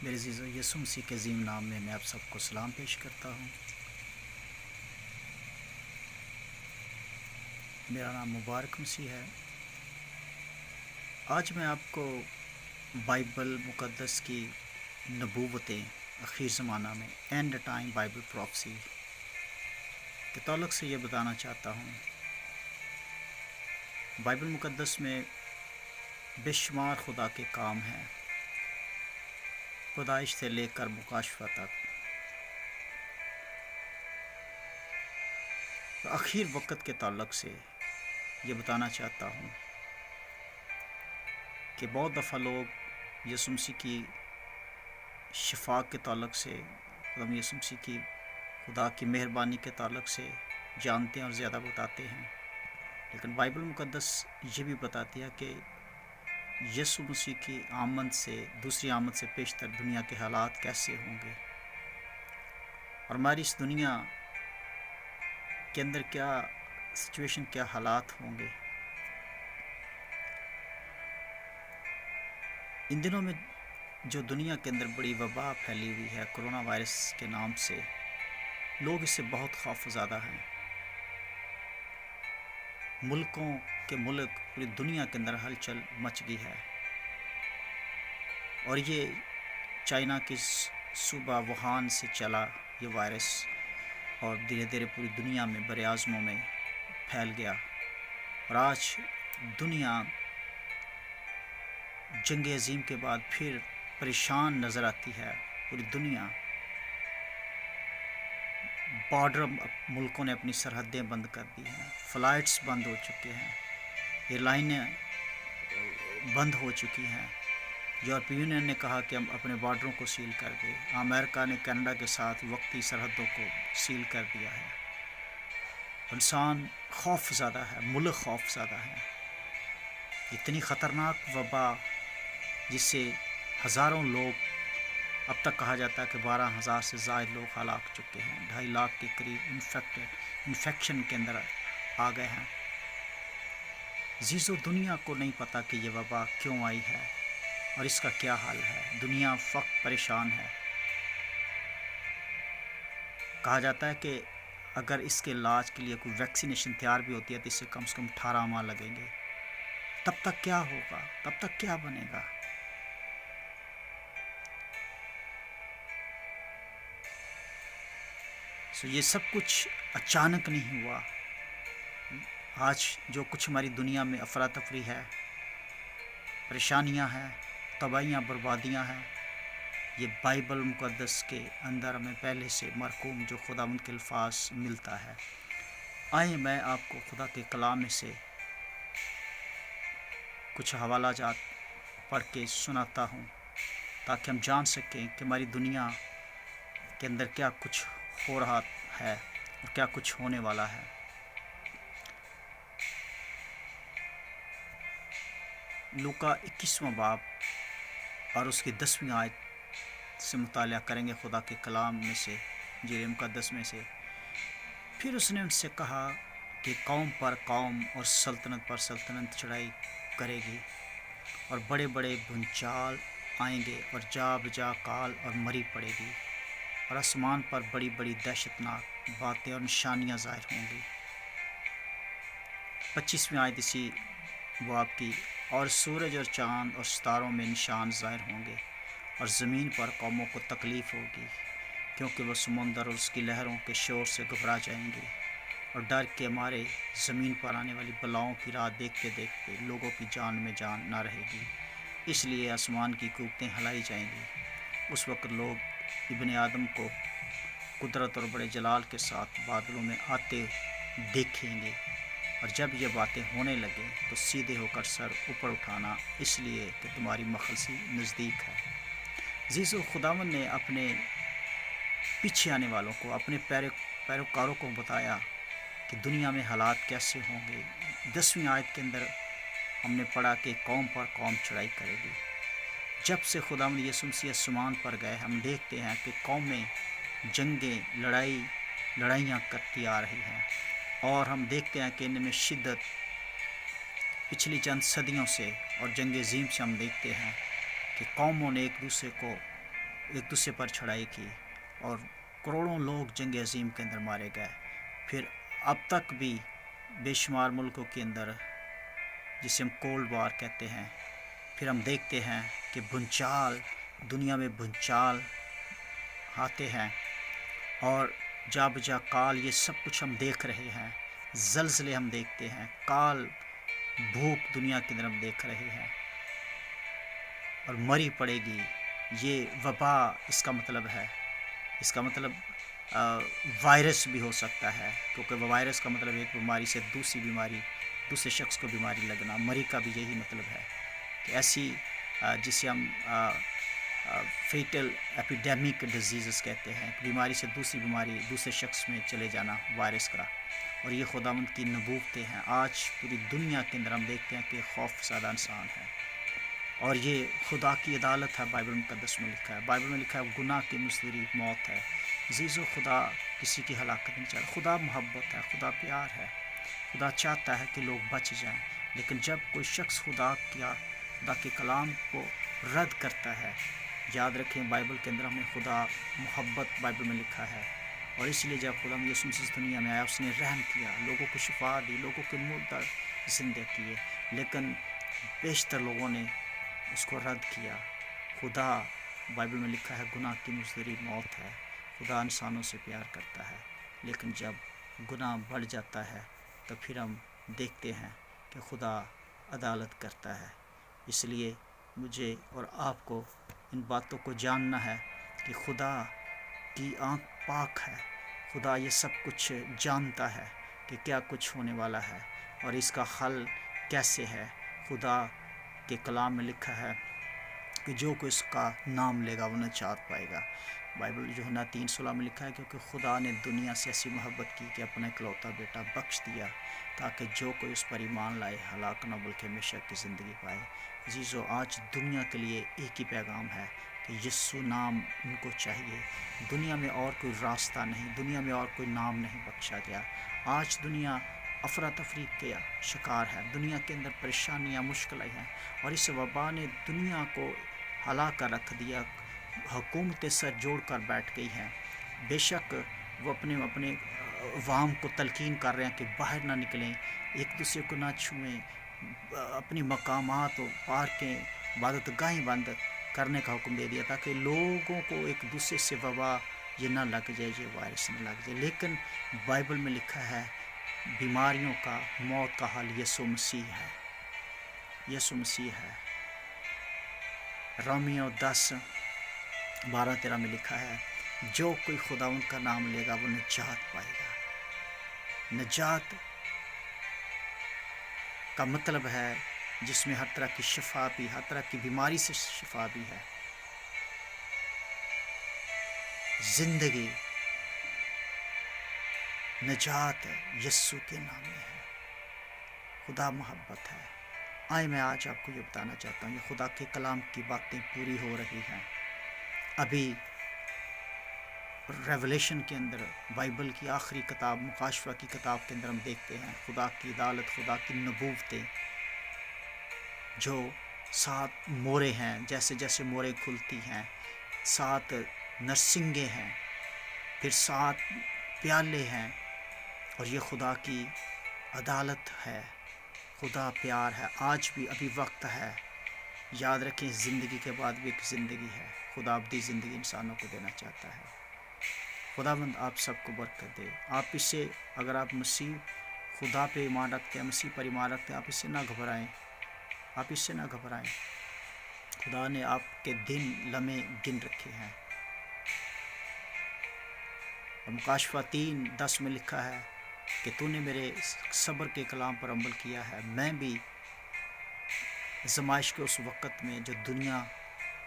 میرے عزیزو، یسوع مسیح کے عظیم نام میں آپ سب کو سلام پیش کرتا ہوں۔ میرا نام مبارک مسیح ہے۔ آج میں آپ کو بائبل مقدس کی نبوتیں اخیر زمانہ میں اینڈ ٹائم بائبل پروفیسی کے تعلق سے یہ بتانا چاہتا ہوں۔ بائبل مقدس میں بے شمار خدا کے کام ہیں، پیدائش سے لے کر مکاشفہ تک۔ اخیر وقت کے تعلق سے یہ بتانا چاہتا ہوں کہ بہت دفعہ لوگ یسوع مسیح کی شفا کے تعلق سے، یسوع مسیح کی خدا کی مہربانی کے تعلق سے جانتے ہیں اور زیادہ بتاتے ہیں، لیکن بائبل مقدس یہ بھی بتاتی ہے کہ یسوع مسیح کی دوسری آمد سے پیشتر دنیا کے حالات کیسے ہوں گے، اور ہماری اس دنیا کے اندر کیا سچویشن، کیا حالات ہوں گے۔ ان دنوں میں جو دنیا کے اندر بڑی وبا پھیلی ہوئی ہے کرونا وائرس کے نام سے، لوگ اس سے بہت خوف زدہ ہیں۔ ملک پوری دنیا کے اندر ہلچل مچ گئی ہے، اور یہ چائنا کی صوبہ ووہان سے چلا یہ وائرس، اور دھیرے دھیرے پوری دنیا میں بر اعظموں میں پھیل گیا، اور آج دنیا جنگ عظیم کے بعد پھر پریشان نظر آتی ہے۔ پوری دنیا، بارڈر ملکوں نے اپنی سرحدیں بند کر دی ہیں، فلائٹس بند ہو چکے ہیں، ایئر لائنیں بند ہو چکی ہیں۔ یورپی یونین نے کہا کہ ہم اپنے بارڈروں کو سیل کر دیں، امریکہ نے کینیڈا کے ساتھ وقتی سرحدوں کو سیل کر دیا ہے۔ انسان خوف زدہ ہے، ملک خوف زدہ ہے۔ اتنی خطرناک وبا جس سے ہزاروں لوگ، اب تک کہا جاتا ہے کہ 12,000 سے زائد لوگ ہلاک چکے ہیں، 2.5 لاکھ کے قریب انفیکشن کے اندر آ گئے ہیں۔ عزیزو، دنیا کو نہیں پتہ کہ یہ وبا کیوں آئی ہے اور اس کا کیا حل ہے۔ دنیا فقط پریشان ہے۔ کہا جاتا ہے کہ اگر اس کے علاج کے لیے کوئی ویکسینیشن تیار بھی ہوتی ہے تو اس سے کم 18 ماہ لگیں گے۔ تب تک کیا ہوگا؟ تب تک کیا بنے گا؟ یہ سب کچھ اچانک نہیں ہوا۔ آج جو کچھ ہماری دنیا میں افراتفری ہے، پریشانیاں ہیں، تباہیاں، بربادیاں ہیں، یہ بائبل مقدس کے اندر ہمیں پہلے سے مرقوم جو خداوند کے الفاظ ملتا ہے۔ آئیں میں آپ کو خدا کے کلام میں سے کچھ حوالہ جات پڑھ کے سناتا ہوں، تاکہ ہم جان سکیں کہ ہماری دنیا کے اندر کیا کچھ ہو رہا ہے اور کیا کچھ ہونے والا ہے۔ لوکا 21واں باب اور اس کی 10ویں آیت سے مطالعہ کریں گے خدا کے کلام میں سے، انجیل مقدس میں سے۔ پھر اس نے ان سے کہا کہ قوم پر قوم اور سلطنت پر سلطنت چڑھائی کرے گی، اور بڑے بڑے بھونچال آئیں گے، اور جا بجا کال اور مری پڑے گی، اور آسمان پر بڑی بڑی دہشتناک باتیں اور نشانیاں ظاہر ہوں گی۔ 25ویں آیت اسی باب کی، اور سورج اور چاند اور ستاروں میں نشان ظاہر ہوں گے، اور زمین پر قوموں کو تکلیف ہوگی، کیونکہ وہ سمندر اور اس کی لہروں کے شور سے گھبرا جائیں گے، اور ڈر کے مارے زمین پر آنے والی بلاؤں کی راہ دیکھتے دیکھتے لوگوں کی جان میں جان نہ رہے گی، اس لیے آسمان کی قوتیں ہلائی جائیں گی۔ اس وقت لوگ ابن آدم کو قدرت اور بڑے جلال کے ساتھ بادلوں میں آتے دیکھیں گے، اور جب یہ باتیں ہونے لگیں تو سیدھے ہو کر سر اوپر اٹھانا، اس لیے کہ تمہاری مخلصی نزدیک ہے۔ عزیزو، خداوند نے اپنے پیچھے آنے والوں کو، اپنے پیروکاروں کو بتایا کہ دنیا میں حالات کیسے ہوں گے۔ 10ویں آیت کے اندر ہم نے پڑھا کہ قوم پر قوم چڑھائی کرے گی۔ جب سے خداوند یسوع مسیح آسمان پر گئے، ہم دیکھتے ہیں کہ قومیں جنگیں، لڑائیاں کرتی آ رہی ہیں، اور ہم دیکھتے ہیں کہ ان میں شدت پچھلی چند صدیوں سے اور جنگ عظیم سے ہم دیکھتے ہیں کہ قوموں نے ایک دوسرے کو ایک دوسرے پر چڑھائی کی اور کروڑوں لوگ جنگ عظیم کے اندر مارے گئے. پھر اب تک بھی بے شمار ملکوں کے اندر جسے ہم کولڈ وار کہتے ہیں، پھر ہم دیکھتے ہیں کہ بھونچال، دنیا میں بھونچال آتے ہیں اور جا بجا کال، یہ سب کچھ ہم دیکھ رہے ہیں. زلزلے ہم دیکھتے ہیں، کال، بھوک دنیا کے اندر ہم دیکھ رہے ہیں اور مری پڑے گی. یہ وبا اس کا مطلب ہے، اس کا مطلب وائرس بھی ہو سکتا ہے، کیونکہ وائرس کا مطلب ایک بیماری سے دوسری بیماری، دوسرے شخص کو بیماری لگنا. مری کا بھی یہی مطلب ہے کہ ایسی جسے ہم فیٹل ایپیڈیمک ڈیزیزز کہتے ہیں، بیماری سے دوسری بیماری دوسرے شخص میں چلے جانا وائرس کا. اور یہ خداوند کی نبوتیں ہیں. آج پوری دنیا کے اندر ہم دیکھتے ہیں کہ خوف زدہ انسان ہے اور یہ خدا کی عدالت ہے. بائبل مقدس میں لکھا ہے، بائبل میں لکھا ہے گناہ کی مزدوری موت ہے. عزیزو، خدا کسی کی ہلاکت نہیں چاہتا. خدا محبت ہے، خدا پیار ہے، خدا چاہتا ہے کہ لوگ بچ جائیں. لیکن جب کوئی شخص خدا کے کلام کو رد کرتا ہے، یاد رکھیں بائبل کے اندر ہمیں خدا محبت بائبل میں لکھا ہے. اور اس لیے جب خدا یسوع مسیح اس دنیا میں آیا، اس نے رحم کیا، لوگوں کو شفا دی، لوگوں کے مردہ زندہ کیے. لیکن بیشتر لوگوں نے اس کو رد کیا. خدا بائبل میں لکھا ہے گناہ کی مزدوری موت ہے. خدا انسانوں سے پیار کرتا ہے، لیکن جب گناہ بڑھ جاتا ہے تو پھر ہم دیکھتے ہیں کہ خدا عدالت کرتا ہے. اس لیے مجھے اور آپ کو ان باتوں کو جاننا ہے کہ خدا کی آنکھ پاک ہے. خدا یہ سب کچھ جانتا ہے کہ کیا کچھ ہونے والا ہے اور اس کا حل کیسے ہے. خدا کے کلام میں لکھا ہے کہ جو کوئی اس کا نام لے گا وہ نجات پائے گا. بائبل یوحنا 3:16 میں لکھا ہے کیونکہ خدا نے دنیا سے ایسی محبت کی کہ اپنا اکلوتا بیٹا بخش دیا تاکہ جو کوئی اس پر ایمان لائے ہلاک نہ بلکہ ہمیشہ کی زندگی پائے. عزیزو، آج دنیا کے لیے ایک ہی پیغام ہے کہ یسوع نام ان کو چاہیے. دنیا میں اور کوئی راستہ نہیں، دنیا میں اور کوئی نام نہیں بخشا گیا. آج دنیا افراتفری کا شکار ہے، دنیا کے اندر پریشانیاں، مشکلیں ہیں اور اس وبا نے دنیا کو ہلا کر رکھ دیا. حکومتیں سر جوڑ کر بیٹھ گئی ہیں. بے شک وہ اپنے عوام کو تلقین کر رہے ہیں کہ باہر نہ نکلیں، ایک دوسرے کو نہ چھوئیں، اپنی مقامات و پارکیں، عبادت گاہیں بند کرنے کا حکم دے دیا تاکہ لوگوں کو ایک دوسرے سے وبا یہ نہ لگ جائے، یہ وائرس نہ لگ جائے. لیکن بائبل میں لکھا ہے بیماریوں کا، موت کا حل یسوع مسیح ہے، یسوع مسیح ہے. رومیو 10:12-13 میں لکھا ہے جو کوئی خدا ان کا نام لے گا وہ نجات پائے گا. نجات کا مطلب ہے جس میں ہر طرح کی شفا بھی، ہر طرح کی بیماری سے شفا بھی ہے. زندگی، نجات یسوع کے نام میں ہے. خدا محبت ہے. آئے میں آج آپ کو یہ بتانا چاہتا ہوں، یہ خدا کے کلام کی باتیں پوری ہو رہی ہیں. ابھی ریولیشن کے اندر، بائبل کی آخری کتاب مکاشفہ کی کتاب کے اندر ہم دیکھتے ہیں خدا کی عدالت، خدا کی نبوتیں. جو 7 مورے ہیں، جیسے جیسے مورے کھلتی ہیں 7 نرسنگیں ہیں، پھر 7 پیالے ہیں اور یہ خدا کی عدالت ہے. خدا پیار ہے. آج بھی ابھی وقت ہے. یاد رکھیں زندگی کے بعد بھی ایک زندگی ہے. خدا ابدی زندگی انسانوں کو دینا چاہتا ہے. خداوند آپ سب کو برکت دے. آپ اس سے، اگر آپ مسیح خدا پہ ایمان رکھتے ہیں، مسیح پر ایمان رکھتے ہیں، آپ اس سے نہ گھبرائیں، آپ اس سے نہ گھبرائیں. خدا نے آپ کے دن لمحے گن رکھے ہیں. مکاشفہ 3:10 میں لکھا ہے کہ تو نے میرے صبر کے کلام پر عمل کیا ہے، میں بھی آزمائش کے اس وقت میں جو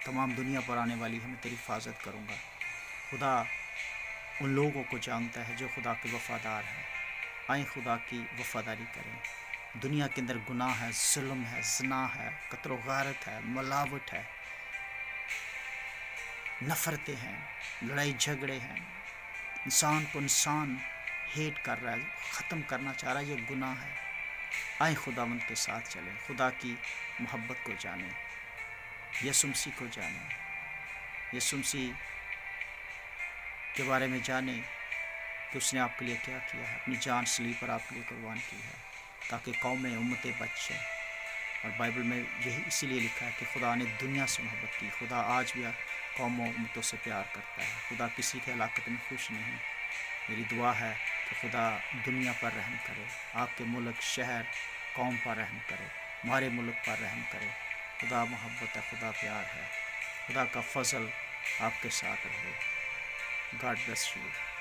تمام دنیا پر آنے والی ہے، میں تیری حفاظت کروں گا. خدا ان لوگوں کو جانتا ہے جو خدا کے وفادار ہیں. آئیں خدا کی وفاداری کریں. دنیا کے اندر گناہ ہے، ظلم ہے، زنا ہے، قتل و غارت ہے، ملاوٹ ہے، نفرتیں ہیں، لڑائی جھگڑے ہیں. انسان کو انسان ہیٹ کر رہا ہے، ختم کرنا چاہ رہا ہے. یہ گناہ ہے. آئیں خداوند کے ساتھ چلیں، خدا کی محبت کو جانیں، یسوع مسیح کو جانیں. یسوع مسیح کے بارے میں جانیں کہ اس نے آپ کے لیے کیا کیا ہے، اپنی جان صلیب پر آپ کے لیے قربان کی ہے تاکہ قومیں امتیں بچ جائیں۔ اور بائبل میں یہی اسی لیے لکھا ہے کہ خدا نے دنیا سے محبت کی۔ خدا آج بھی قوموں امتوں سے پیار کرتا ہے، خدا کسی کے ہلاکت میں خوش نہیں۔ میری دعا ہے کہ خدا دنیا پر رحم کرے، آپ کے ملک، شہر، قوم پر رحم کرے، ہمارے ملک پر رحم کرے۔ خدا محبت ہے، خدا پیار ہے، خدا کا فضل آپ کے ساتھ رہے۔ God bless you.